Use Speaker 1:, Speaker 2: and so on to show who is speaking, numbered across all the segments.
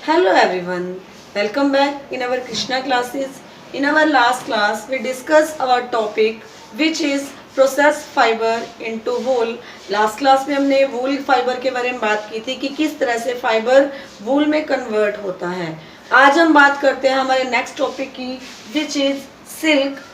Speaker 1: Hello everyone, welcome back in our Krishna classes. In our last class, we discussed our topic which is processed fiber into wool. Last class में हमने wool fiber के बारे में बात की थी कि किस तरह से फाइबर wool में कन्वर्ट होता है. आज हम बात करते हैं हमारे नेक्स्ट टॉपिक की which is silk.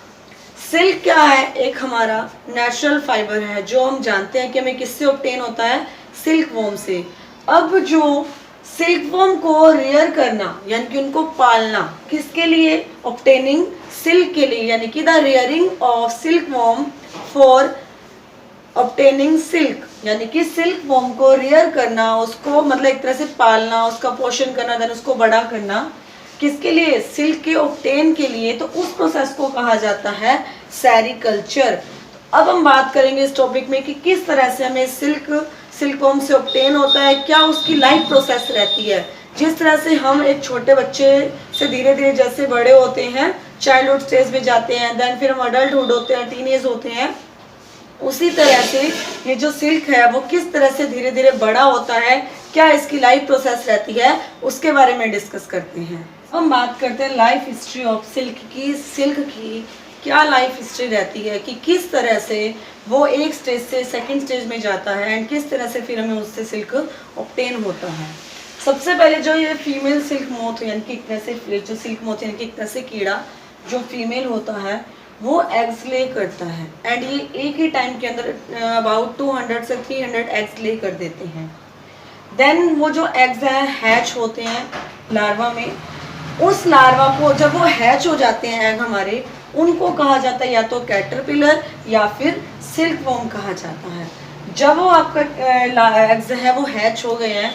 Speaker 1: सिल्क क्या है? एक हमारा नेचुरल फाइबर है जो हम जानते हैं कि हमें किससे ऑब्टेन होता है, सिल्क वॉर्म से. अब जो सिल्क वॉर्म को रेयर करना यानी कि उनको पालना किसके लिए, ऑब्टेनिंग सिल्क के लिए, यानी कि the rearing of silk worm for obtaining silk, यानी कि सिल्क वॉर्म को रेयर करना, उसको मतलब एक तरह से पालना, उसका पोषण करना, देन उसको बड़ा करना किसके लिए, सिल्क के ऑब्टेन के लिए. तो उस प्रोसेस को कहा जाता है सेरीकल्चर. अब हम बात करेंगे इस टॉपिक में कि किस तरह से हमें सिल्क वॉर्म से ऑब्टेन होता है, क्या उसकी लाइफ प्रोसेस रहती है. जिस तरह से हम एक छोटे बच्चे से धीरे धीरे जैसे बड़े होते हैं, चाइल्डहुड स्टेज में जाते हैं, देन फिर हम अडल्टहुड होते हैं, टीनेज होते हैं, उसी तरह से ये जो सिल्क है वो किस तरह से धीरे धीरे बड़ा होता है, क्या इसकी लाइफ प्रोसेस रहती है, उसके बारे में डिस्कस करते हैं. हम बात करते हैं लाइफ हिस्ट्री ऑफ सिल्क की. सिल्क की क्या लाइफ हिस्ट्री रहती है कि किस तरह से वो एक स्टेज से सेकंड स्टेज में जाता है एंड किस तरह से फिर हमें उससे सिल्क ऑब्टेन होता है. सबसे पहले जो ये फीमेल सिल्क मोथ यानी कि एक तरह से जो सिल्क मोथ यानी कि एक तरह से कीड़ा जो फीमेल होता है वो एग्स ले करता है एंड ये एक ही टाइम के अंदर अबाउट 200 से 300 एग्स ले कर देते हैं. देन वो जो एग्स हैं हैच होते हैं लार्वा में. उस लार्वा को जब वो हैच हो जाते हैं एग हमारे, उनको कहा जाता है या तो कैटरपिलर या फिर सिल्क वॉर्म कहा जाता है. जब वो आपका एग्स है वो हैच हो गए हैं,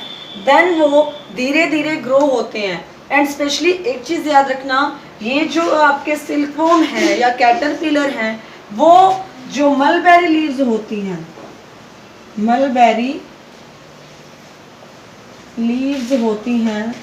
Speaker 1: देन वो धीरे धीरे ग्रो होते हैं. एंड स्पेशली एक चीज़ याद रखना, ये जो आपके सिल्क वॉर्म है या कैटरपिलर हैं वो जो मलबेरी लीव्स होती हैं, मलबेरी लीव्स होती हैं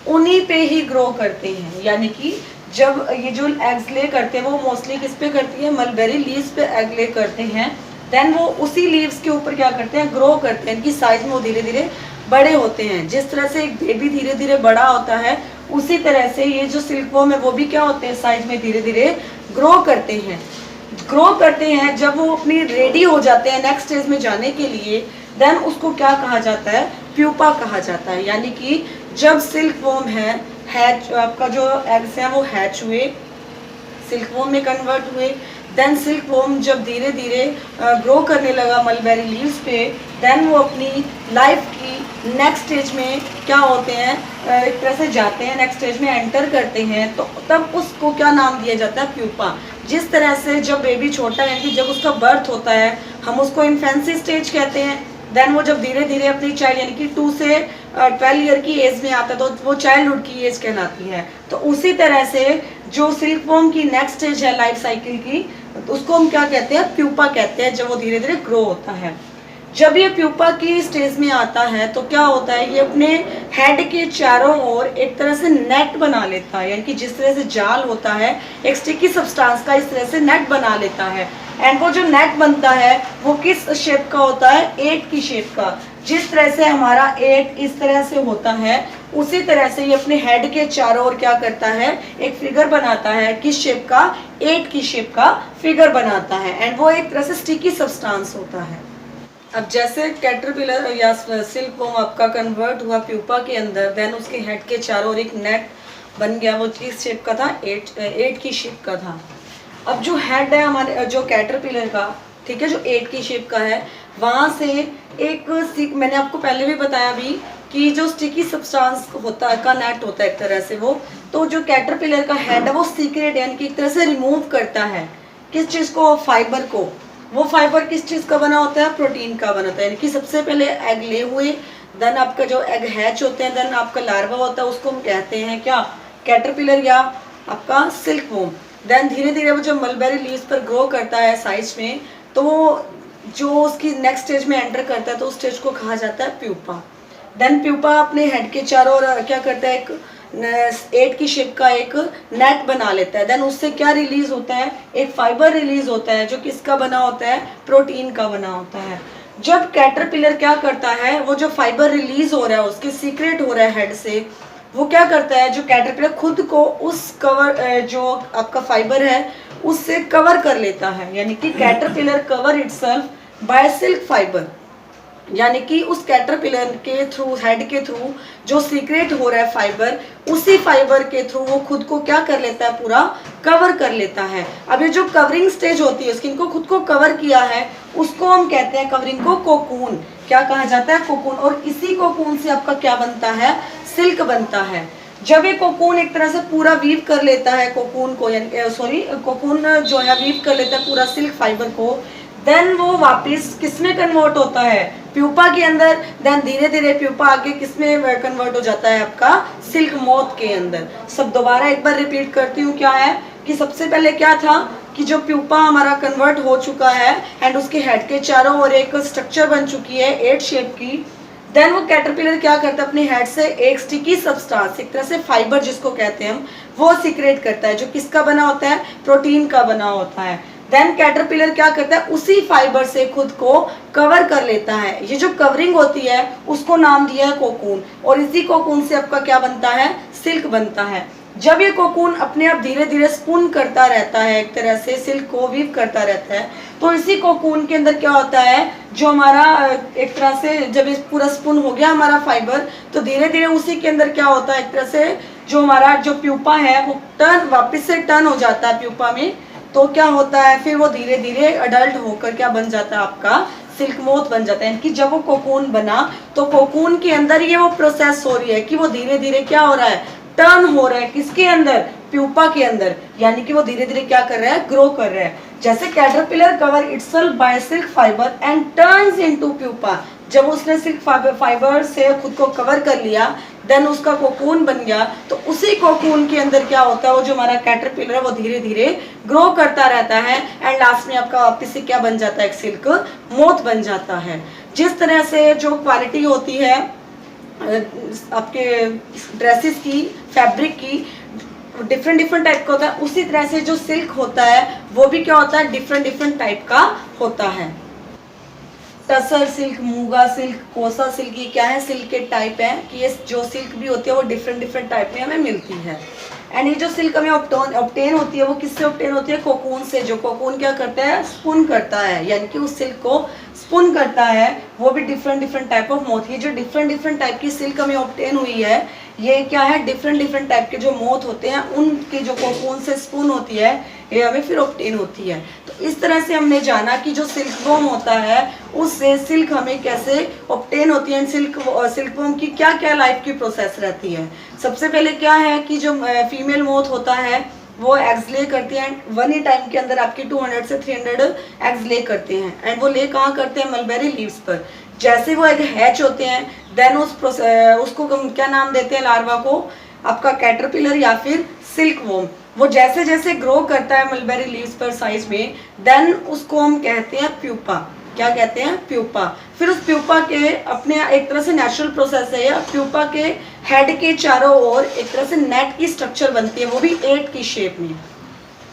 Speaker 1: उन्हीं पे ही ग्रो करते हैं. यानी कि जब ये जो एग्स ले करते हैं वो मोस्टली किस पे करती है, मलबेरी लीव्स पे एग ले करते हैं. देन वो उसी लीव्स के ऊपर क्या करते हैं, ग्रो करते हैं. इनकी साइज में वो धीरे धीरे बड़े होते हैं. जिस तरह से एक बेबी धीरे धीरे बड़ा होता है, उसी तरह से ये जो सिल्क वॉर्म है वो भी क्या होते हैं, साइज में धीरे धीरे ग्रो करते हैं. जब वो अपनी रेडी हो जाते हैं नेक्स्ट स्टेज में जाने के लिए, देन उसको क्या कहा जाता है, प्यूपा कहा जाता है. यानी कि जब सिल्क वॉर्म है हैच, आपका जो एग्स हैं वो हैच हुए, सिल्क वॉर्म में कन्वर्ट हुए, देन सिल्क वॉर्म जब धीरे धीरे ग्रो करने लगा मलबेरी लीव्स पे, देन वो अपनी लाइफ की नेक्स्ट स्टेज में क्या होते हैं, एक तरह से जाते हैं, नेक्स्ट स्टेज में एंटर करते हैं. तो तब उसको क्या नाम दिया जाता है, प्यूपा. जिस तरह से जब बेबी छोटा है कि जब उसका बर्थ होता है हम उसको इन्फेंसी स्टेज कहते हैं. देन वो जब धीरे धीरे अपनी चाइल्ड यानी कि 2 से 12 ईयर की एज में आता है तो वो चाइल्डहुड की एज कहलाती है. तो उसी तरह से जो सिल्क वॉर्म की नेक्स्ट स्टेज है लाइफ साइकिल की, उसको हम क्या कहते हैं, प्यूपा कहते हैं. जब वो धीरे धीरे ग्रो होता है, जब ये प्यूपा की स्टेज में आता है तो क्या होता है, ये अपने हेड के चारों ओर एक तरह से नेट बना लेता है. यानी कि जिस तरह से जाल होता है एक स्टिकी सब्सटेंस का, इस तरह से नेट बना लेता है. एंड वो जो नेट बनता है वो किस शेप का होता है, 8 की शेप का. जिस तरह से हमारा 8 इस तरह से होता है, उसी तरह से ये अपने हेड के चारों ओर क्या करता है, एक फिगर बनाता है. किस शेप का, 8 की शेप का फिगर बनाता है. एंड वो एक तरह से स्टिकी सब्सटेंस होता है. अब जैसे कैटरपिलर या सिल्क वॉर्म आपका कन्वर्ट हुआ प्यूपा के अंदर, देन उसके हेड के चारों ओर एक नेट बन गया. वो किस शेप का था, 8 की शेप का था. अब जो हेड है हमारे जो कैटरपिलर का, ठीक है, जो 8 की शेप का है, वहाँ से एक मैंने आपको पहले भी बताया भी कि जो स्टिकी सब्सटेंस होता है का नेट होता है एक तरह से वो, तो जो कैटरपिलर का हेड है वो सीक्रेट यानी कि एक तरह से रिमूव करता है किस चीज़ को, फाइबर को. वो फाइबर किस चीज़ का बना होता है, प्रोटीन का बना होता है. यानी कि सबसे पहले एग ले हुए, देन आपका जो एग हैच होते हैं, देन आपका लार्वा होता है, उसको हम कहते हैं क्या, कैटरपिलर या आपका सिल्क वॉर्म. देन धीरे धीरे वो जब मलबेरी लीव्स पर ग्रो करता है साइज में, तो जो उसकी नेक्स्ट स्टेज में एंटर करता है तो उस स्टेज को कहा जाता है प्यूपा. देन प्यूपा अपने हेड के चारों ओर क्या करता है, एक 8 की शेप का एक नेट बना लेता है. देन उससे क्या रिलीज होता है, एक फाइबर रिलीज होता है जो किसका बना होता है, प्रोटीन का बना होता है. जब कैटरपिलर क्या करता है, वो जो फाइबर रिलीज हो रहा है उसके सीक्रेट हो रहा है हेड से, वो क्या करता है, जो कैटरपिलर खुद को उस कवर जो आपका फाइबर है उससे कवर कर लेता है, यानी कि caterpillar cover itself by silk fibre, यानी कि उस कैटरपिलर के थ्रू, हेड के थ्रू जो सीक्रेट हो रहा है फाइबर, उसी फाइबर के थ्रू वो खुद को क्या कर लेता है, पूरा कवर कर लेता है। अब ये जो कवरिंग स्टेज होती है, स्किन को खुद को कवर किया है, उसको हम कहते हैं कवरिंग को कोकून। क्या कहा जाता है, कोकून। और इसी कोकून से आपका क्या बनता है, सिल्क बनता है। जब ये कोकून एक तरह से पूरा वीव कर लेता है कोकून को, यानी कोकून जो है वीव कर लेता है पूरा सिल्क फाइबर को, देन वो वापस किसमें कन्वर्ट होता है, प्यूपा के अंदर। देन धीरे धीरे प्यूपा आगे किसमें कन्वर्ट हो जाता है, आपका सिल्क मोथ के अंदर। सब दोबारा एक बार रिपीट करती हूँ, क्या है कि सबसे पहले क्या था कि जो प्यूपा हमारा कन्वर्ट हो चुका है एंड उसके हेड के चारों ओर एक स्ट्रक्चर बन चुकी है 8 शेप की। देन वो कैटरपिलर क्या करता है, अपने हेड से एक स्टिकी सब्सटेंस, एक तरह से फाइबर जिसको कहते हैं हम, वो सीक्रेट करता है, जो किसका बना होता है, प्रोटीन का बना होता है। देन कैटरपिलर क्या करता है, उसी फाइबर से खुद को कवर कर लेता है। ये जो कवरिंग होती है उसको नाम दिया है कोकून, और इसी कोकून से आपका क्या बनता है, सिल्क बनता है। जब ये कोकून अपने आप धीरे धीरे स्पून करता रहता है, एक तरह से सिल्क को वीव करता रहता है, तो इसी कोकून के अंदर क्या होता है, जो हमारा एक तरह से जब ये पूरा स्पून हो गया हमारा फाइबर, तो धीरे धीरे उसी के अंदर क्या होता है, एक तरह से जो हमारा जो प्यूपा है वो टर्न, वापस से टर्न हो जाता है प्यूपा में। तो क्या होता है, फिर वो धीरे धीरे अडल्ट होकर क्या बन जाता है, आपका सिल्क मोथ बन जाता है। कि जब वो कोकून बना तो कोकून के अंदर ये वो प्रोसेस हो रही है कि वो धीरे धीरे क्या हो रहा है, टर्न हो रहा है, किसके अंदर, प्यूपा के अंदर, यानी कि वो धीरे धीरे क्या कर रहा है, ग्रो कर रहा है। जैसे caterpillar cover itself by silk fibre and turns into pupa, जब उसने सिल्क फाइबर से खुद को कवर कर लिया, देन उसका कोकून बन गया, तो उसी कोकून के अंदर क्या होता है, वो जो हमारा कैटरपिलर है वो धीरे धीरे ग्रो करता रहता है एंड लास्ट में आपका वापस से क्या बन जाता है, एक सिल्क मोथ बन जाता है। जिस तरह से जो क्वालिटी होती है आपके ड्रेसेस की, फैब्रिक की, डिफरेंट टाइप का होता है, उसी तरह से जो सिल्क होता है वो भी क्या होता है, डिफरेंट टाइप का होता है। टसर सिल्क, मूगा सिल्क, कोसा सिल्क, ये क्या है, सिल्क के टाइप है कि ये जो सिल्क भी होती है वो डिफरेंट टाइप में हमें मिलती है। एंड ये जो सिल्क हमें ऑब्टेन होती है वो किससे ऑब्टेन होती है, कोकून से। जो कोकून क्या करता है, स्पून करता है, यानी कि उस सिल्क को स्पून करता है, वो भी डिफरेंट टाइप ऑफ मोथ। ये जो डिफरेंट टाइप की सिल्क हमें ऑब्टेन हुई है, ये क्या है, डिफरेंट टाइप के जो मोथ होते हैं उनके जो कोकून से स्पून होती है, ये हमें फिर ऑब्टेन होती है। तो इस तरह से हमने जाना कि जो सिल्क वॉर्म होता है उससे सिल्क हमें कैसे ऑब्टेन होती है, सिल्क वॉर्म की क्या क्या लाइफ की प्रोसेस रहती है। सबसे पहले क्या है कि जो फीमेल मोथ होता है वो एग्स ले करती हैं, वन ही टाइम के अंदर आपकी 200 से 300 एग्स ले करते हैं। एंड वो ले कहाँ करते हैं, मलबेरी लीव्स पर। जैसे वो एग हैच होते हैं, देन उसको क्या नाम देते हैं, लार्वा को, आपका कैटरपिलर या फिर सिल्क वॉर्म। वो जैसे जैसे ग्रो करता है मलबेरी लीव्स पर साइज में, देन उसको हम कहते हैं प्यूपा। क्या कहते हैं, प्यूपा। फिर उस प्यूपा के अपने एक तरह से नेचुरल प्रोसेस है, या प्यूपा के हेड के चारों ओर एक तरह से नेट की स्ट्रक्चर बनती है, वो भी 8 की शेप में।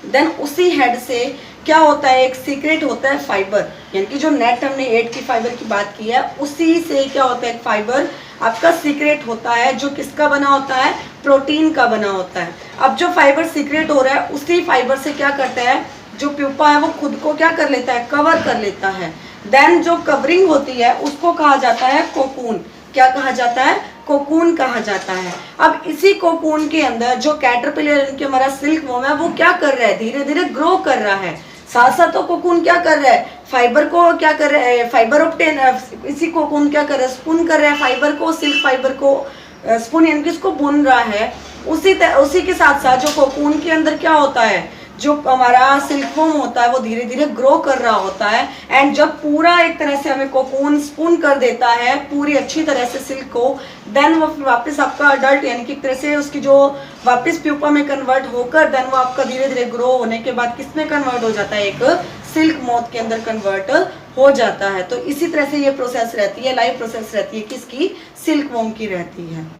Speaker 1: देन उसी हेड से क्या होता है, एक सीक्रेट होता है फाइबर, यानी कि जो नेट हमने 8 की फाइबर की बात की है, उसी से क्या होता है, फाइबर आपका सीक्रेट होता है, जो किसका बना होता है, प्रोटीन का बना होता है। अब जो फाइबर सीक्रेट हो रहा है, उसी फाइबर से क्या करता है, जो प्यूपा है वो खुद को क्या कर लेता है, कवर कर लेता है। देन जो कवरिंग होती है उसको कहा जाता है कोकून। क्या कहा जाता है, कोकून कहा जाता है। अब इसी कोकून के अंदर जो कैटरपिलर के हमारा सिल्क वॉर्म है वो क्या कर रहा है, धीरे धीरे ग्रो कर रहा है। साथ साथ तो कोकून क्या कर रहा है, फाइबर को क्या कर रहा है, फाइबर ऑब्टेन, इसी कोकून क्या कर रहा है, स्पून कर रहा है फाइबर को, सिल्क फाइबर को स्पून यानी कि इसको बुन रहा है। उसी के साथ साथ जो कोकून के अंदर क्या होता है, जो हमारा सिल्क वॉर्म होता है वो धीरे धीरे ग्रो कर रहा होता है। एंड जब पूरा एक तरह से हमें कोकून स्पून कर देता है पूरी अच्छी तरह से सिल्क को, देन वो वापस आपका अडल्ट यानी कि एक तरह से उसकी जो वापस प्यूपा में कन्वर्ट होकर देन वो आपका धीरे धीरे ग्रो होने के बाद किस में कन्वर्ट हो जाता है, एक सिल्क मोथ के अंदर कन्वर्ट हो जाता है। तो इसी तरह से ये प्रोसेस रहती है, लाइफ प्रोसेस रहती है, किसकी, सिल्क वॉर्म की रहती है।